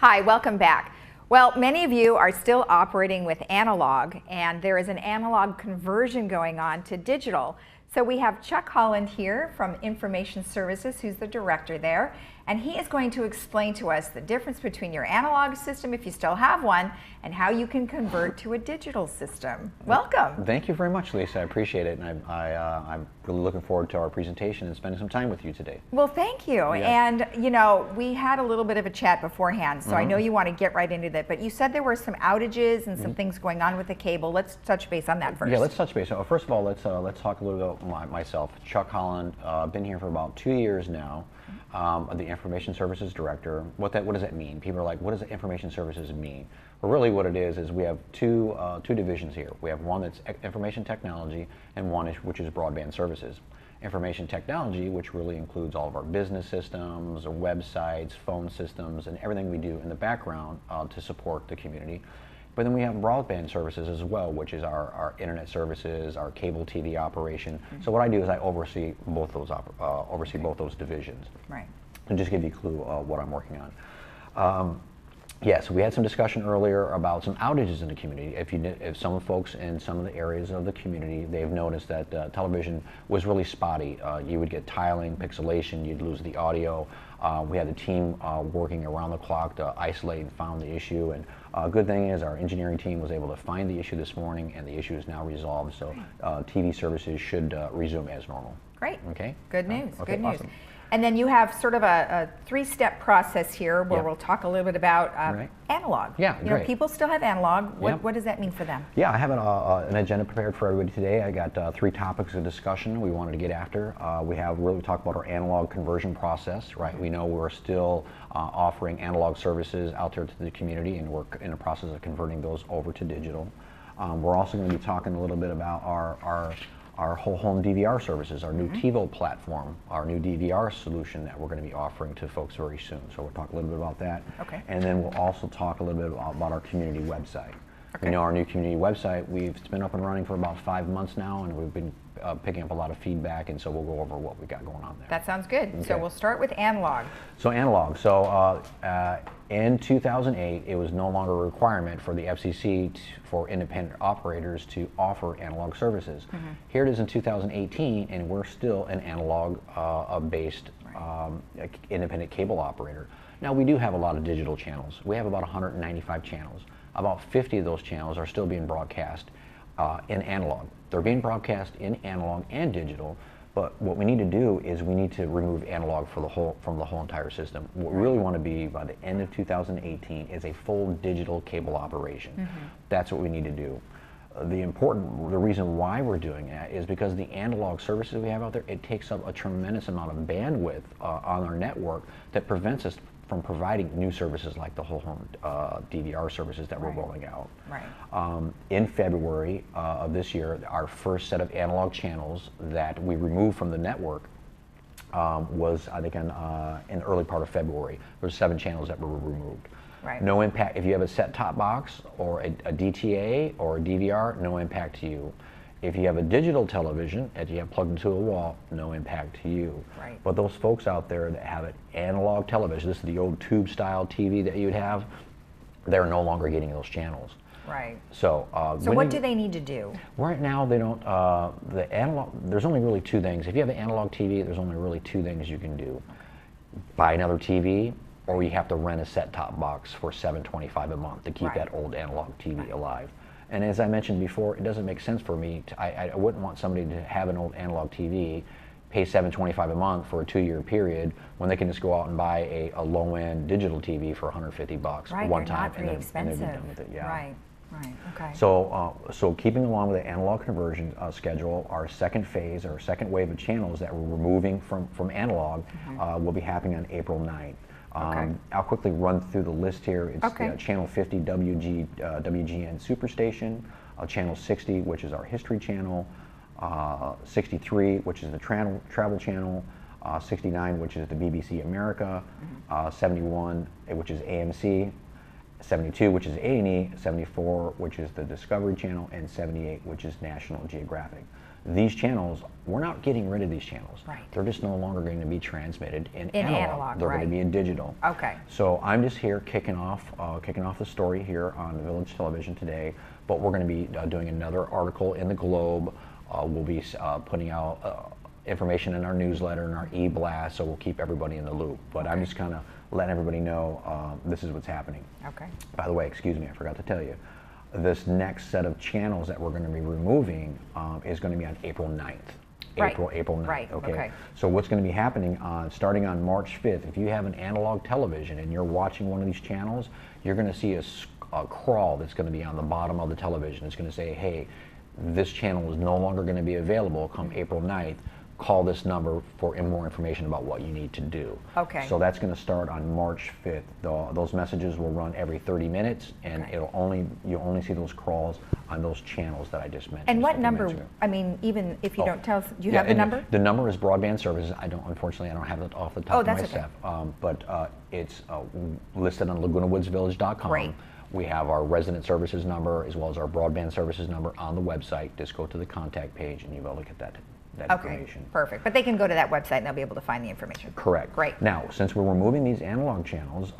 Hi, welcome back. Well, many of you are still operating with analog, and there is an analog conversion going on to digital. So we have Chuck Holland here from Information Services, who's the director there, and he is going to explain to us the difference between your analog system, if you still have one, and how you can convert to a digital system. Welcome. Thank you very much, Lisa. I appreciate it, and I'm really looking forward to our presentation and spending some time with you today. Well, thank you. Yeah. And you know, we had a little bit of a chat beforehand, so I know you want to get right into that, but you said there were some outages and some things going on with the cable. Let's touch base on that first. Yeah, let's touch base. First of all, let's talk a little bit about myself. Chuck Holland, been here for about 2 years now. The Information Services Director. What does that mean? People are like, what does Information Services mean? Well, really what it is we have two divisions here. We have one that's Information Technology and one which is Broadband Services. Information Technology, which really includes all of our business systems, our websites, phone systems, and everything we do in the background to support the community. But then we have broadband services as well, which is our internet services, our cable TV operation. So what I do is I oversee both those divisions. Right. And just give you a clue what I'm working on. Yes, we had some discussion earlier about some outages in the community. If some folks in some of the areas of the community, they've noticed that television was really spotty. You would get tiling, pixelation, you'd lose the audio. We had the team working around the clock to isolate and found the issue. And good thing is our engineering team was able to find the issue this morning, and the issue is now resolved. So TV services should resume as normal. Great. Okay. Good news. Okay, Good news. awesome. And then you have sort of a three-step process here where Yeah. we'll talk a little bit about Right. analog. Yeah, you know, great. people still have analog. Yeah. What does that mean for them? Yeah, I have an agenda prepared for everybody today. I got 3 topics of discussion we wanted to get after. We talk about our analog conversion process, right? We know we're still offering analog services out there to the community, and we're in the process of converting those over to digital. We're also going to be talking a little bit about our whole home DVR services, our new TiVo platform, our new DVR solution that we're going to be offering to folks very soon. So we'll talk a little bit about that. Okay. And then we'll also talk a little bit about our community website. Okay. We know our new community website, it's been up and running for about 5 months now, and we've been picking up a lot of feedback, and so we'll go over what we got going on there. That sounds good. Okay. So we'll start with analog. So analog. So in 2008, it was no longer a requirement for the FCC for independent operators to offer analog services. Here it is in 2018, and we're still an analog-based independent cable operator. Now, we do have a lot of digital channels. We have about 195 channels. About 50 of those channels are still being broadcast in analog. They're being broadcast in analog and digital, but what we need to do is we need to remove analog from the whole entire system. What we really want to be by the end of 2018 is a full digital cable operation. That's what we need to do. The reason why we're doing that is because the analog services we have out there, it takes up a tremendous amount of bandwidth on our network that prevents us from providing new services like the whole home DVR services that we're rolling out. Right. In February of this year, our first set of analog channels that we removed from the network was, I think, in the early part of February. There were 7 channels that were removed. Right. No impact. If you have a set-top box or a DTA or a DVR, no impact to you. If you have a digital television that you have plugged into a wall, no impact to you. Right. But those folks out there that have an analog television, this is the old tube-style TV that you'd have, they're no longer getting those channels. Right. So, what do they need to do? Right now, they don't. The analog. There's only really 2 things. If you have an analog TV, there's only really 2 things you can do: buy another TV, or you have to rent a set-top box for $7.25 a month to keep that old analog TV alive. And as I mentioned before, it doesn't make sense for me. I wouldn't want somebody to have an old analog TV, pay $7.25 a month for a 2-year period, when they can just go out and buy a low-end digital TV for $150 one time, and then be done with it. Yeah. Right. Right. Okay. So keeping along with the analog conversion schedule, our second phase, our second wave of channels that we're removing from analog will be happening on April 9th. I'll quickly run through the list here. It's channel 50 WGN Superstation, channel 60, which is our history channel, 63, which is the travel channel, 69, which is the BBC America, 71, which is AMC, 72, which is A&E, 74, which is the Discovery Channel, and 78, which is National Geographic. these channels, we're not getting rid of these channels. Right. They're just no longer going to be transmitted in analog. They're right. going to be in digital. Okay. So I'm just here kicking off the story here on Village Television today, but we're going to be doing another article in the Globe. We'll be putting out information in our newsletter and our e-blast, so we'll keep everybody in the loop. But I'm just kind of letting everybody know this is what's happening. Okay. By the way, excuse me, I forgot to tell you, this next set of channels that we're going to be removing is going to be on April 9th. April 9th. Right. Okay. So what's going to be happening starting on March 5th, if you have an analog television and you're watching one of these channels, you're going to see a crawl that's going to be on the bottom of the television. It's going to say, hey, this channel is no longer going to be available come April 9th. Call this number for more information about what you need to do. Okay. So that's going to start on March 5th. Those messages will run every 30 minutes, and you'll only see those crawls on those channels that I just mentioned. And what number? I mean, even if you don't tell us, do you have the and number? The number is broadband services. Unfortunately, I don't have it off the top of my okay. staff. But it's listed on LagunaWoodsVillage.com. Great. We have our resident services number as well as our broadband services number on the website. Just go to the contact page and you'll be able to get that information. Perfect. But they can go to that website and they'll be able to find the information. Correct. Great. Now, since we're removing these analog channels,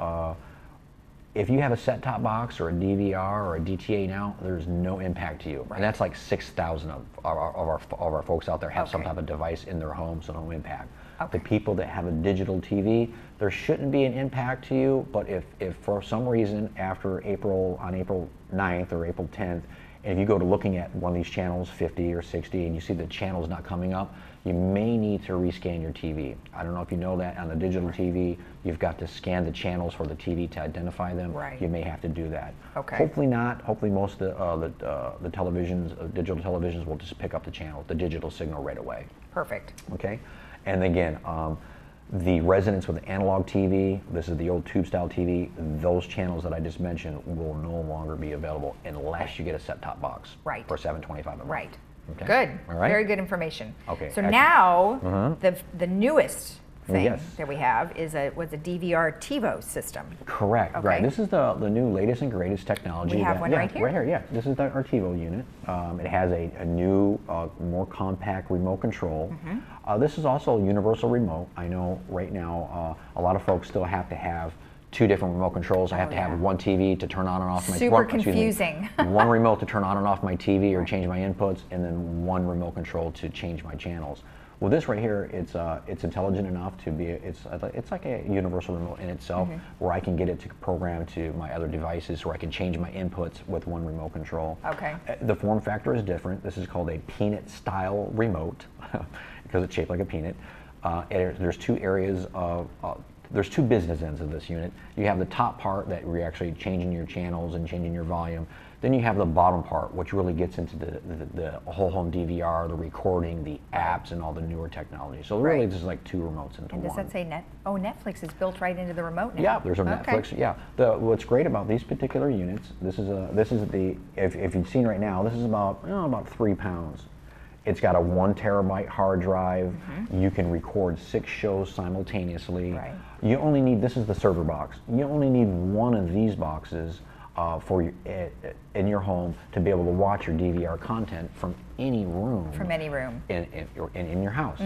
if you have a set-top box or a DVR or a DTA now, there's no impact to you. Right. And that's like 6,000 of our folks out there have some type of device in their home, so no impact. Okay. The people that have a digital TV, there shouldn't be an impact to you, but if for some reason on April 9th or April 10th, and if you go to looking at one of these channels, 50 or 60, and you see the channel's not coming up, you may need to rescan your TV. I don't know if you know that on the digital TV, you've got to scan the channels for the TV to identify them. Right. You may have to do that. Okay. Hopefully not. Hopefully most of the televisions, digital televisions, will just pick up the digital signal right away. Perfect. Okay. And again, the residents with the analog TV, this is the old tube style TV, those channels that I just mentioned will no longer be available unless you get a set-top box for $7.25 a month. Right. Okay. Good. All right. Very good information. Okay. So excellent. now the newest thing Yes. that we have was a DVR TiVo system. Correct. Okay. Right. This is the new latest and greatest technology. We have one right here. Right here. Yeah. This is our TiVo unit. It has a new, more compact remote control. This is also a universal remote. I know right now a lot of folks still have to have two different remote controls. I have to have one TV to turn on and off my Super confusing. one remote to turn on and off my TV or change my inputs, and then one remote control to change my channels. Well, this right here, it's intelligent enough to be, it's like a universal remote in itself, where I can get it to program to my other devices, where I can change my inputs with one remote control. Okay. The form factor is different. This is called a peanut style remote because it's shaped like a peanut. There's two areas of, there's two business ends of this unit. You have the top part that you're actually changing your channels and changing your volume. Then you have the bottom part, which really gets into the whole home DVR, the recording, the apps, and all the newer technology. So really, this is like two remotes into one. And does that say Netflix is built right into the remote now? Yeah, there's a Netflix. Yeah. What's great about these particular units, this is the if you've seen right now, this is about 3 pounds. It's got a 1 terabyte hard drive. You can record 6 shows simultaneously. Right. You only need, this is the server box. You only need one of these boxes in your home to be able to watch your DVR content from any room. From any room. In your house.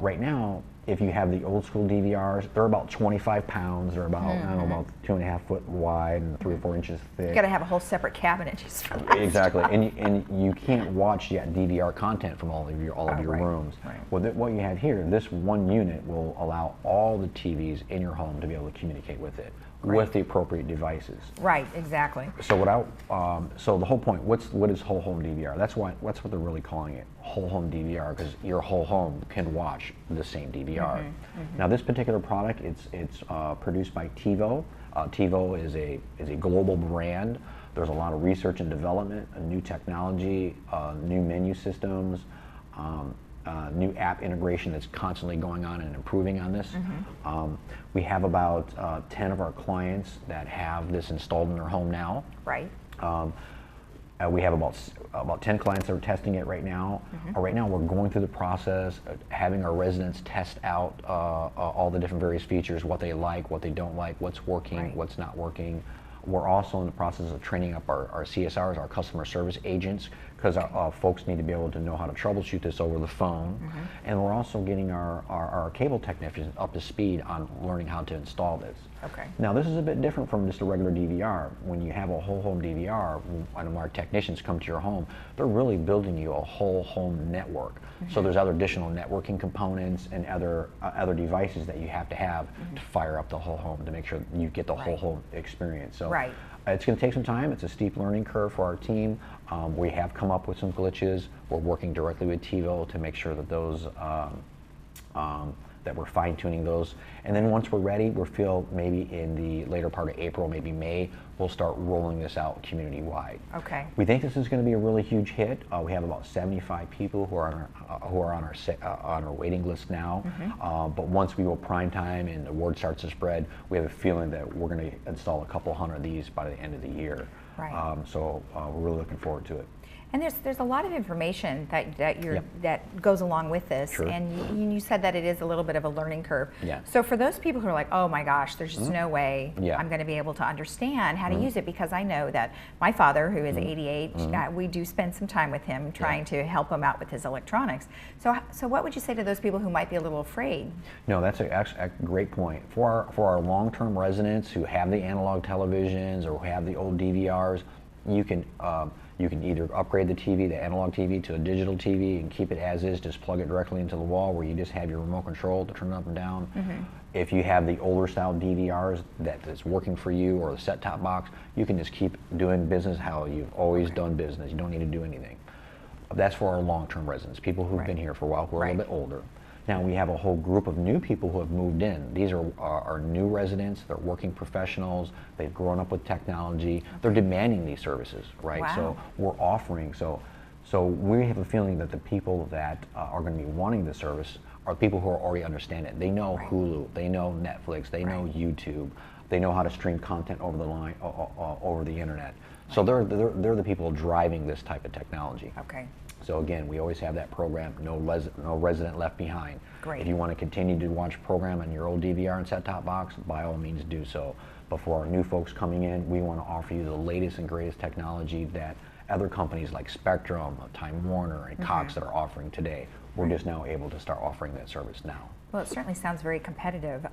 Right now, if you have the old school DVRs, they're about 25 pounds. They're about, I don't know, about 2.5 foot wide and 3 or 4 inches thick. You got to have a whole separate cabinet just for that. Exactly, and you can't watch DVR content from all of your rooms. Right. Well, what you have here, this one unit will allow all the TVs in your home to be able to communicate with it with the appropriate devices. Right, exactly. So so the whole point, what is whole home DVR? That's what they're really calling it, whole home DVR, because your whole home can watch the same DVR. Now, this particular product, it's produced by TiVo. TiVo is a global brand. There's a lot of research and development, new technology, new menu systems, new app integration that's constantly going on and improving on this. We have about 10 of our clients that have this installed in their home now. Right. We have about 10 clients that are testing it right now. Right now, we're going through the process, having our residents test out all the different various features, what they like, what they don't like, what's working, what's not working. We're also in the process of training up our CSRs, our customer service agents, because our folks need to be able to know how to troubleshoot this over the phone. And we're also getting our cable technicians up to speed on learning how to install this. Okay. Now this is a bit different from just a regular DVR. When you have a whole home DVR, when our technicians come to your home, they're really building you a whole home network. So there's other additional networking components and other devices that you have to fire up the whole home to make sure you get the whole home experience. So it's going to take some time. It's a steep learning curve for our team. We have come up with some glitches. We're working directly with TiVo to make sure that those that we're fine-tuning those. And then once we're ready, we feel maybe in the later part of April, maybe May, we'll start rolling this out community-wide. Okay. We think this is going to be a really huge hit. We have about 75 people who are on our waiting list now. But once we go prime time and the word starts to spread, we have a feeling that we're going to install a couple hundred of these by the end of the year. Right. So we're really looking forward to it. And there's a lot of information that goes along with this, and you said that it is a little bit of a learning curve. So for those people who are like, oh my gosh, there's just no way I'm going to be able to understand how to use it, because I know that my father, who is 88, we do spend some time with him trying to help him out with his electronics. So what would you say to those people who might be a little afraid? No, that's a great point. For our long-term residents who have the analog televisions or who have the old DVRs, you can either upgrade the TV, the analog TV, to a digital TV and keep it as is, just plug it directly into the wall where you just have your remote control to turn it up and down. If you have the older style DVRs that is working for you, or the set-top box, you can just keep doing business how you've always done business. You don't need to do anything. That's for our long-term residents, people who've been here for a while, who are a little bit older. Now we have a whole group of new people who have moved in. These are our new residents. They're working professionals. They've grown up with technology. They're demanding these services, right? So we're offering. So we have a feeling that the people that are going to be wanting the service are people who already understand it. They know Hulu. They know Netflix. They know YouTube. They know how to stream content over the line, over the internet. So they're the people driving this type of technology. Okay. So again, we always have that program, no resident left behind. Great. If you want to continue to watch a program on your old DVR and set-top box, by all means do so. But for our new folks coming in, we want to offer you the latest and greatest technology that other companies like Spectrum, Time Warner, and Cox that are offering today. We're just now able to start offering that service now. Well, it certainly sounds very competitive.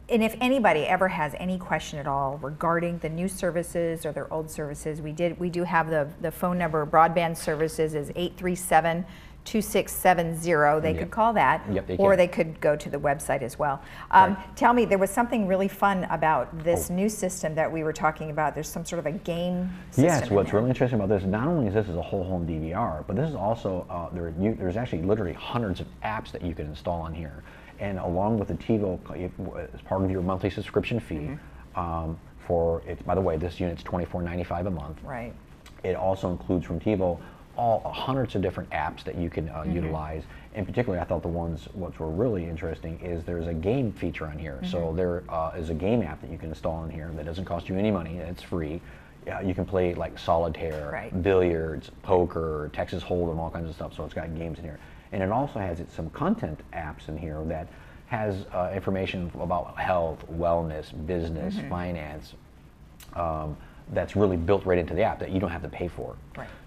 And if anybody ever has any question at all regarding the new services or their old services, we do have the phone number. Broadband services is 837-2670. They could call that, or they could go to the website as well. Tell me, there was something really fun about this new system that we were talking about. There's some sort of a game system. Yes, what's really interesting about this, not only is this a whole home DVR, but this is also, there's actually literally hundreds of apps that you can install on here. And along with the TiVo, as part of your monthly subscription fee, by the way, this unit's $24.95 a month. Right. It also includes from TiVo hundreds of different apps that you can utilize. And particularly, I thought what were really interesting is there's a game feature on here. So there is a game app that you can install on here that doesn't cost you any money. It's free. You can play like solitaire, billiards, poker, Texas Hold'em, all kinds of stuff. So it's got games in here. And it also has some content apps in here that has information about health, wellness, business, finance, that's really built right into the app that you don't have to pay for.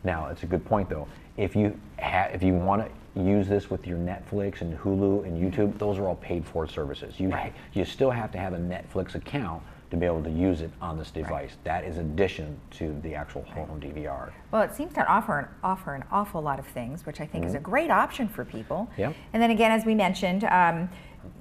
Now, it's a good point though. If you want to use this with your Netflix and Hulu and YouTube, those are all paid for services. You still have to have a Netflix account to be able to use it on this device. That is addition to the actual home DVR. Well, it seems to offer an awful lot of things, which I think is a great option for people. Yep. And then again, as we mentioned,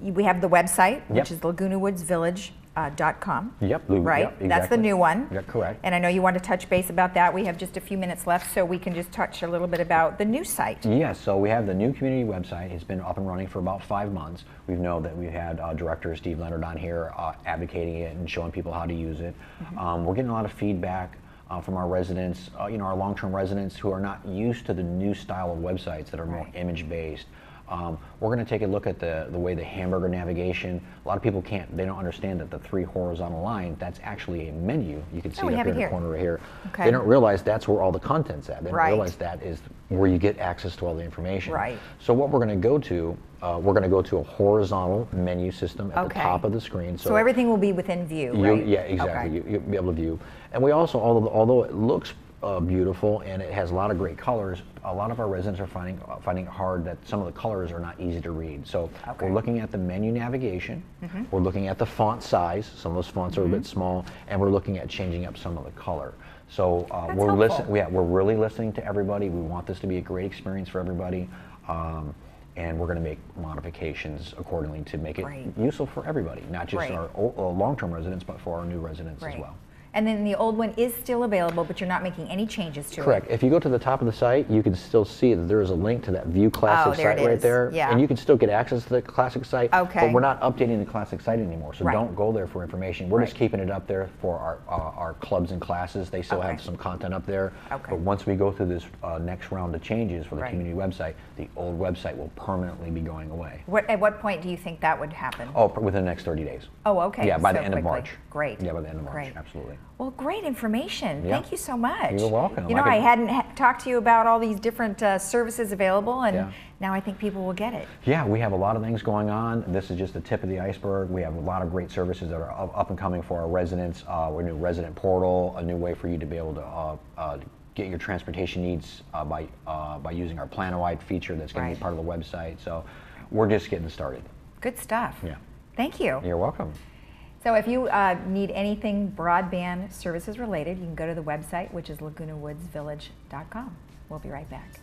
we have the website, which is LagunaWoodsVillage.com. Yep. Right? Yep, exactly. That's the new one. Yeah, correct. And I know you want to touch base about that. We have just a few minutes left, so we can just touch a little bit about the new site. Yes, so we have the new community website. It's been up and running for about 5 months. We know that we've had Director Steve Leonard on here advocating it and showing people how to use it. We're getting a lot of feedback from our residents, our long-term residents who are not used to the new style of websites that are more image-based. We're going to take a look at the way the hamburger navigation. A lot of people they don't understand that the 3 horizontal lines, that's actually a menu. You can see it up here in the corner right here. Okay. They don't realize that's where all the content's at. They don't Right. realize that is where you get access to all the information. Right. So what we're going to go to, a horizontal menu system at the top of the screen. So everything will be within view, right? Yeah, exactly. Okay. You'll be able to view. And we also, although it looks beautiful and it has a lot of great colors, a lot of our residents are finding it hard that some of the colors are not easy to read. So we're looking at the menu navigation, we're looking at the font size, some of those fonts are a bit small, and we're looking at changing up some of the color. So we're really listening to everybody. We want this to be a great experience for everybody. And we're going to make modifications accordingly to make it useful for everybody, not just our long-term residents, but for our new residents as well. And then the old one is still available, but you're not making any changes to it. Correct. If you go to the top of the site, you can still see that there is a link to that View Classic site right there. Yeah. And you can still get access to the Classic site, Okay. but we're not updating the Classic site anymore, so don't go there for information. We're just keeping it up there for our clubs and classes. They still have some content up there, but once we go through this next round of changes for the community website, the old website will permanently be going away. At what point do you think that would happen? Oh, within the next 30 days. Oh, okay. Yeah, by the end of March. Great. Yeah, by the end of March, absolutely. Well, great information. Thank you so much. You're welcome. You know, I hadn't talked to you about all these different services available, and now I think people will get it. Yeah, we have a lot of things going on. This is just the tip of the iceberg. We have a lot of great services that are up and coming for our residents. We're a new resident portal, a new way for you to be able to get your transportation needs by using our plan-a-wide feature that's going to be part of the website. So we're just getting started. Good stuff. Yeah. Thank you. You're welcome. So if you need anything broadband services related, you can go to the website, which is lagunawoodsvillage.com. We'll be right back.